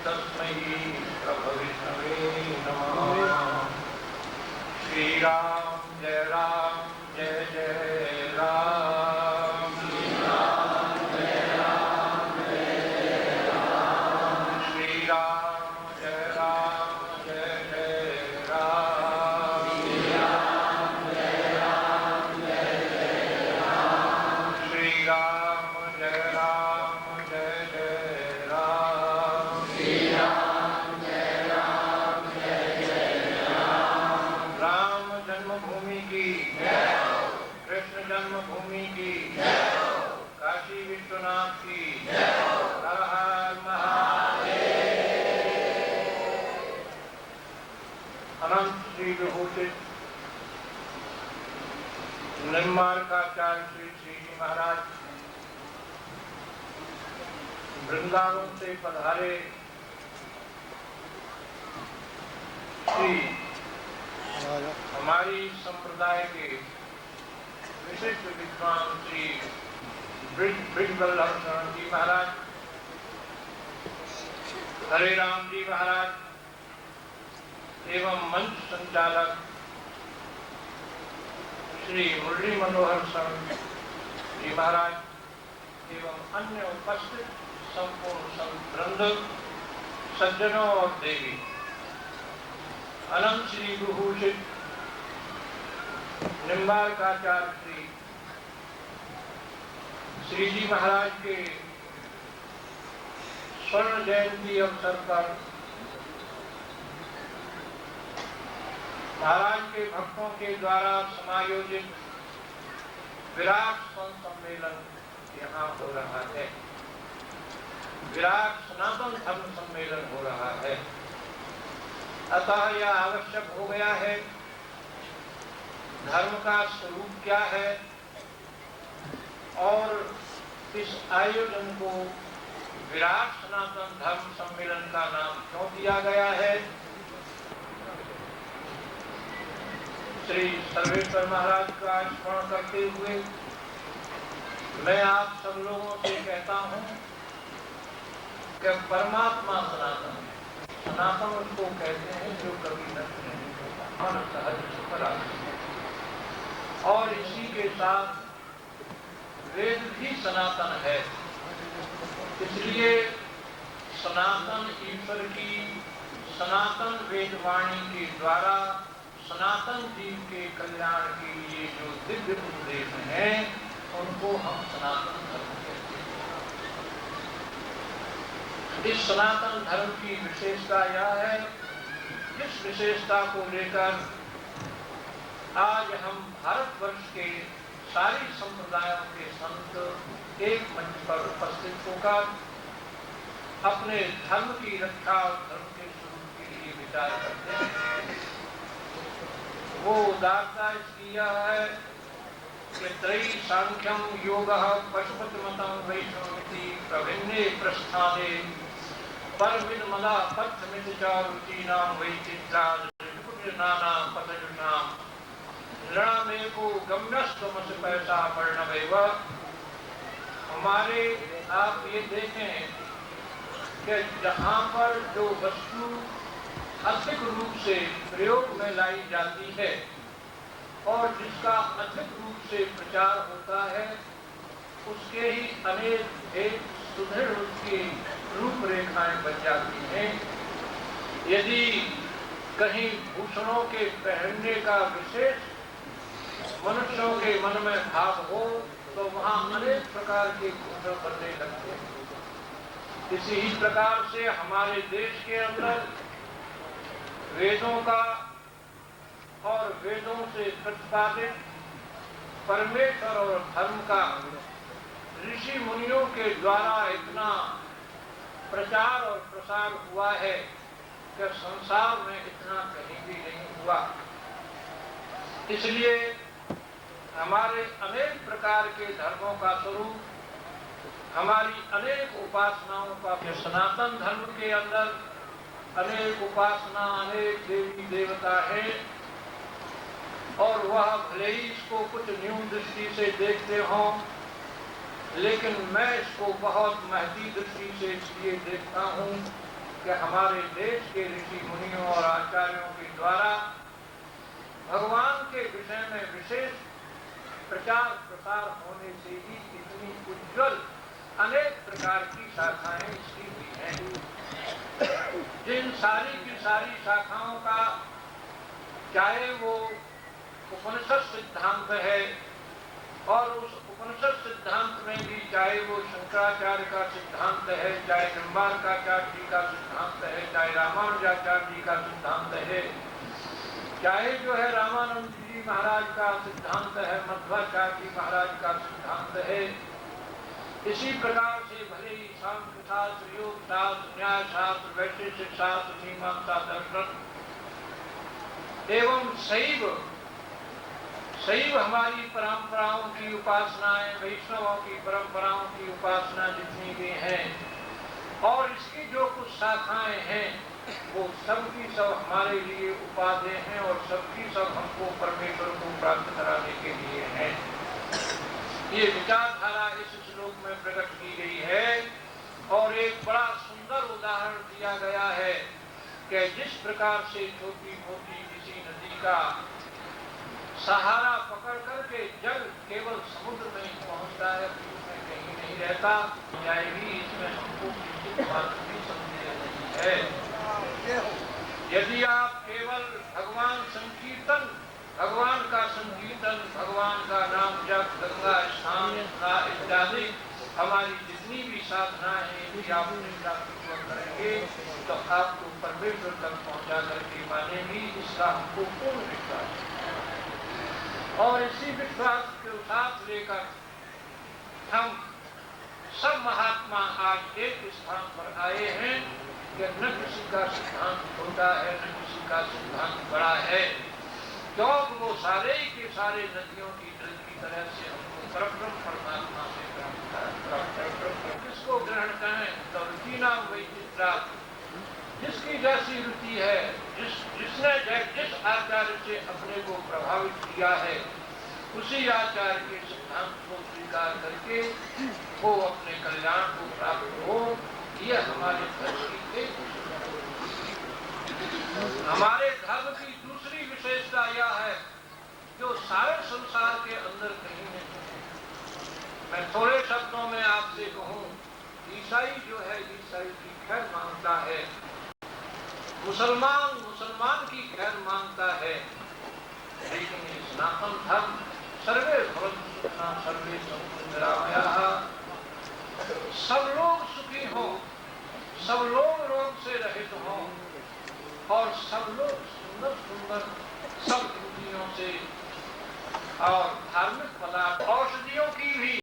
तस्मै प्रभविष्णवे नमः। श्री राम जय जय राम। श्री राम जय राम श्री राम जय राम जय राम। श्री राम जय राम श्री राम जय राम जय राम। श्री राम जय राम राम जन्मभूमि की जय हो, कृष्ण जन्मभूमि की जय हो, काशी विश्वनाथ की जय हो, हर हर महादेव। अनंत श्री विभूषित निर्मार्काचार्य श्री जी महाराज वृंदावन से पधारे श्री हमारी संप्रदाय के विशिष्ट विद्वान श्री ब्रिजवल्लभ शरण जी महाराज, हरे राम जी महाराज एवं मंच संचालक श्री मुरली मनोहर शरण जी महाराज एवं अन्य उपस्थित संपूर्ण संत वृंद, सज्जनों और देवी, अनंत श्री विभूषित निम्बार्काचार्य श्री जी महाराज के स्वर्ण जयंती अवसर पर महाराज के भक्तों के द्वारा समायोजित विराट संत सम्मेलन यहाँ हो रहा है। विराट सनातन धर्म सम्मेलन हो रहा है। अतः यह आवश्यक हो गया है, धर्म का स्वरूप क्या है और इस आयोजन को विराट सनातन धर्म सम्मेलन का नाम क्यों दिया गया है। श्री सर्वेश्वर महाराज का स्मरण करते हुए मैं आप सब लोगों से कहता हूँ कि परमात्मा सनातन है। सनातन उसको कहते हैं जो कभी नष्ट नहीं होता, मन सहज सुखरा। और इसी के साथ वेद भी सनातन है, इसलिए सनातन ईश्वर की सनातन वेदवाणी के द्वारा सनातन जीव के कल्याण के लिए जो दिव्य उपदेश हैं उनको हम सनातन धर्म कहते हैं। इस सनातन धर्म की विशेषता यह है, इस विशेषता को लेकर आज हम भारतवर्ष के सारी संप्रदायों के संत एक मंच पर उपस्थित होकर अपने धर्म की रक्षा और धर्म के स्वरूप के लिए विचार करते हैं। वो उदारता इसकी यह है कि त्रयी सांख्यम योगः पशुपतिमतं वैष्णवमिति प्रभिन्ने प्रस्थाने परमिन्मला पथमिति च रुचीनां वैचित्रादिनानां पतयुषां नृणामेको गम्यस्त्वमसि पैसा पर्णमेव। हमारे आप ये देखें कि जहाँ पर जो वस्तु अधिक रूप से प्रयोग में लाई जाती है और जिसका अधिक रूप से प्रचार होता है उसके ही अनेक भेद सुदृढ़ उसकी रूपरेखाएं बन जाती हैं। यदि कहीं भूषणों के पहनने का विशेष मनुष्यों के मन में भाव हो तो वहाँ अनेक प्रकार के भूषण बनने लगते हैं। इसी ही प्रकार से हमारे देश के अंदर वेदों का और वेदों से प्रतिपादित परमेश्वर और धर्म का ऋषि मुनियों के द्वारा इतना प्रचार और प्रसार हुआ है कि संसार में इतना कहीं भी नहीं हुआ। इसलिए हमारे अनेक प्रकार के धर्मों का स्वरूप हमारी अनेक उपासनाओं का, सनातन धर्म के अंदर अनेक उपासना, अनेक देवी देवता है, और वह भले ही इसको कुछ न्यून दृष्टि से देखते हों, लेकिन मैं इसको बहुत महती दृष्टि से इसलिए देखता हूँ कि हमारे देश के ऋषि मुनियों और आचार्यों के द्वारा भगवान के विषय में विशेष प्रचार प्रसार होने से ही इतनी उज्जवल अनेक प्रकार की शाखाएं इसकी हुई हैं। जिन सारी की सारी शाखाओं का, चाहे वो उपनिषद सिद्धांत है, और उस उपनिषद सिद्धांत में भी चाहे वो शंकराचार्य का सिद्धांत है, चाहे निम्बार्काचार्य जी का सिद्धांत है, चाहे रामानुजाचार्य जी का सिद्धांत है, चाहे जो है रामानंद जी महाराज का सिद्धांत है, मध्वाचार्य जी महाराज का सिद्धांत है, इसी प्रकार से भले ही सांख्य शास्त्र, योग शास्त्र, न्याय शास्त्र, वैशेषिक शास्त्र, मीमांसा दर्शन एवं शैव हमारी परंपराओं की उपासनाएं, वैष्णवों की परंपराओं की उपासना जितनी भी हैं, और इसकी जो कुछ शाखाएं हैं, वो सबकी सब हमारे लिए उपादेय हैं, और सबकी सब हमको परमेश्वर को प्राप्त कराने के लिए हैं। ये विचारधारा इस श्लोक में प्रकट की गई है, और एक बड़ा सुंदर उदाहरण दिया गया है कि जिस प्रकार से छोटी मोटी किसी नदी का सहारा पकड़ करके जल केवल समुद्र में ही पहुंचता है, उसमें कहीं नहीं रहता, जाएगी, इसमें हमको किसी बात भी संदेह नहीं है। यदि आप केवल भगवान संकीर्तन, भगवान का संकीर्तन, भगवान का नाम जप, गंगा स्नान इत्यादि हमारी जितनी भी साधनाएं हैं, यदि आप निष्ठापूर्वक करेंगे तो आपको परमेश्वर तक पहुंचा करके मानेंगी, इसका हमको पूर्ण विश्वास है। और इसी विश्वास के साथ लेकर हम सब महात्मा आज एक स्थान पर आए हैं कि न किसी का सिद्धांत छोटा है, न किसी का सिद्धांत बड़ा है, क्योंकि वो सारे के सारे नदियों की जल की तरह से हमको परब्रह्म परमात्मा से किसको ग्रहण करें तो रुचि नाम वैचित्रा, जिसकी जैसी रुचि है, जिसने जिस आचार्य से अपने को प्रभावित किया है, उसी आचार्य के सिद्धांत को स्वीकार करके वो अपने कल्याण को प्राप्त हो। यह हमारे धर्म की एक, हमारे धर्म की दूसरी विशेषता यह है जो सारे संसार के अंदर कहीं नहीं है। मैं थोड़े शब्दों में आपसे कहूँ, ईसाई जो है, ईसाई की खैर मांगता है, मुसलमान की खैर मांगता है, लेकिन ये सनातन धर्म सर्वे भवन्तु सुखिनः सर्वे सन्तु निरामयाः, सब लोग सुखी हों, सब लोग रोग से रहित हों, और सब लोग सुंदर सुंदर सब इंद्रियों से और धार्मिक पदार्थ औषधियों की भी